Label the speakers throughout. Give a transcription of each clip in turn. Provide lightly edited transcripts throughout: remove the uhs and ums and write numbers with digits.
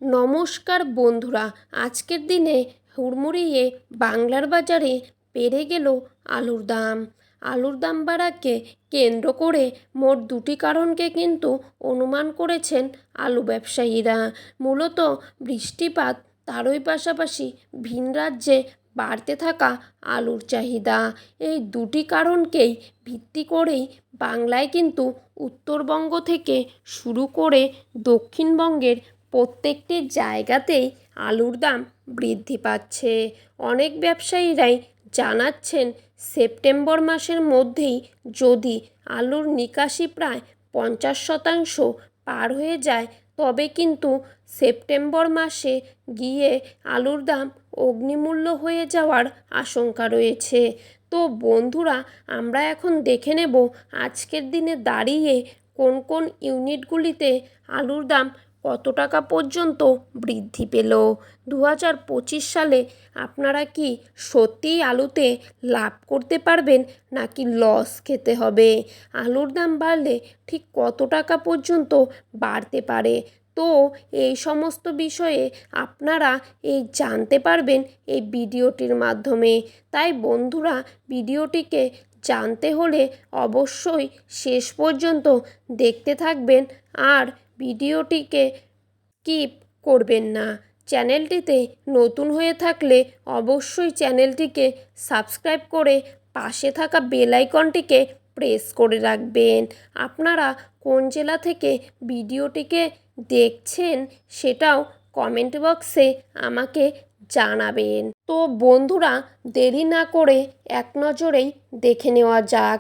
Speaker 1: নমস্কার বন্ধুরা, আজকের দিনে হুড়মুড়িয়ে বাংলার বাজারে বেড়ে গেল আলুর দাম। আলুর দাম বাড়াকে কেন্দ্র করে মোট দুটি কারণকে কিন্তু অনুমান করেছেন আলু ব্যবসায়ীরা। মূলত বৃষ্টিপাত, তারই পাশাপাশি ভিন রাজ্যে বাড়তে থাকা আলুর চাহিদা, এই দুটি কারণকেই ভিত্তি করেই বাংলায় কিন্তু উত্তরবঙ্গ থেকে শুরু করে দক্ষিণবঙ্গের প্রত্যেকটি জায়গাতেই আলুর দাম বৃদ্ধি পাচ্ছে। অনেক ব্যবসায়ীরাই জানাচ্ছেন সেপ্টেম্বর মাসের মধ্যেই যদি আলুর নিকাশি প্রায় 50% পার হয়ে যায়, তবে কিন্তু সেপ্টেম্বর মাসে গিয়ে আলুর দাম অগ্নিমূল্য হয়ে যাওয়ার আশঙ্কা রয়েছে। তো বন্ধুরা, আমরা এখন দেখে নেব আজকের দিনে দাঁড়িয়ে কোন কোন ইউনিটগুলিতে আলুর দাম কত টাকা পর্যন্ত বৃদ্ধি পেল। 2025 সালে আপনারা কি সত্যিই আলুতে লাভ করতে পারবেন নাকি লস খেতে হবে? আলুর দাম বাড়লে ঠিক কত টাকা পর্যন্ত বাড়তে পারে? তো এই সমস্ত বিষয়ে আপনারা জানতে পারবেন এই ভিডিওটির মাধ্যমে। তাই বন্ধুরা, ভিডিওটিকে জানতে হলে অবশ্যই শেষ পর্যন্ত দেখতে থাকবেন আর ভিডিওটিকে স্কিপ করবেন না। চ্যানেলটিতে নতুন হয়ে থাকলে অবশ্যই চ্যানেলটিকে সাবস্ক্রাইব করে পাশে থাকা বেল আইকনটিকে প্রেস করে রাখবেন। আপনারা কোন জেলা থেকে ভিডিওটিকে দেখছেন সেটাও কমেন্ট বক্সে আমাকে জানাবেন। তো বন্ধুরা, দেরি না করে এক নজরেই দেখে নেওয়া যাক।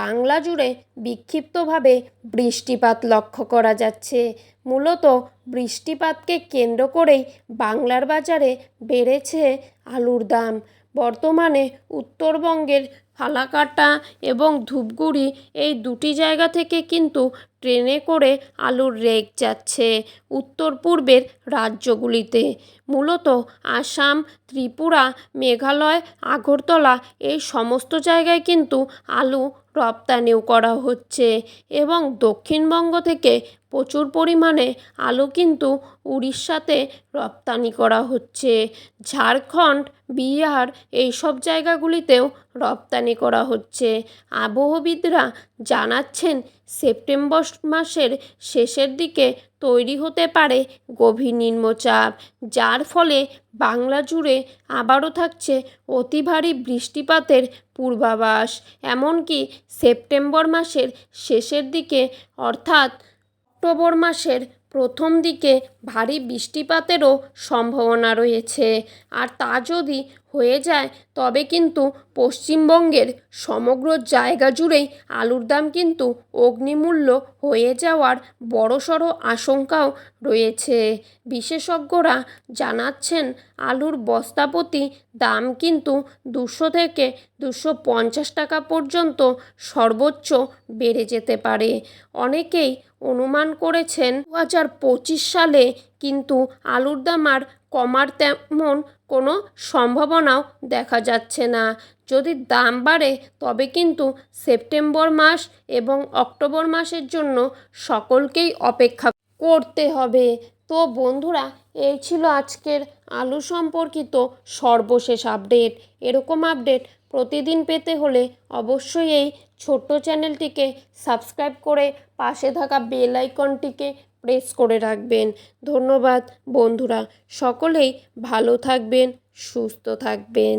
Speaker 1: বাংলা জুড়ে বিক্ষিপ্তভাবে বৃষ্টিপাত লক্ষ্য করা যাচ্ছে। মূলত বৃষ্টিপাতকে কেন্দ্র করেই বাংলার বাজারে বেড়েছে আলুর দাম। বর্তমানে উত্তরবঙ্গের ফালাকাটা এবং ধূপগুড়ি, এই দুটি জায়গা থেকে কিন্তু ট্রেনে করে আলুর রেক যাচ্ছে উত্তর পূর্বের রাজ্যগুলিতে। মূলত আসাম, ত্রিপুরা, মেঘালয়, আগরতলা, এই সমস্ত জায়গায় কিন্তু আলু রপ্তানিও করা হচ্ছে এবং দক্ষিণবঙ্গ থেকে প্রচুর পরিমাণে আলু কিন্তু উড়িষ্যাতে রপ্তানি করা হচ্ছে। ঝাড়খণ্ড, বিহার, এই সব জায়গাগুলিতেও রপ্তানি করা হচ্ছে। আবহবিদরা জানাচ্ছেন সেপ্টেম্বর মাসের শেষের দিকে তৈরি হতে পারে গভীর নিম্নচাপ, যার ফলে বাংলা জুড়ে আবারও থাকছে অতি ভারী বৃষ্টিপাতের পূর্বাভাস। এমনকি সেপ্টেম্বর মাসের শেষের দিকে অর্থাৎ অক্টোবর মাসের প্রথম দিকে ভারী বৃষ্টিপাতেরও সম্ভাবনা রয়েছে। আর তা যদি হয়ে যায় তবে কিন্তু পশ্চিমবঙ্গের সমগ্র জায়গা জুড়েই আলুর দাম কিন্তু অগ্নিমূল্য হয়ে যাওয়ার বড়সড় আশঙ্কাও রয়েছে। বিশেষজ্ঞরা জানাচ্ছেন আলুর বস্তাপ্রতি দাম কিন্তু 200 থেকে 250 টাকা পর্যন্ত সর্বোচ্চ বেড়ে যেতে পারে। অনেকেই অনুমান করেছেন 2025 সালে কিন্তু আলুর দাম আর কমার তেমন কোনো সম্ভাবনাও দেখা যাচ্ছে না। যদি দাম বাড়ে তবে কিন্তু সেপ্টেম্বর মাস এবং অক্টোবর মাসের জন্য সকলকেই অপেক্ষা করতে হবে। তো বন্ধুরা, এই ছিল আজকের আলু সম্পর্কিত সর্বশেষ আপডেট। এরকম আপডেট প্রতিদিন পেতে হলে অবশ্যই এই ছোট্ট চ্যানেলটিকে সাবস্ক্রাইব করে পাশে থাকা বেল আইকনটিকে প্রেস করে রাখবেন। ধন্যবাদ বন্ধুরা, সকলেই ভালো থাকবেন, সুস্থ থাকবেন।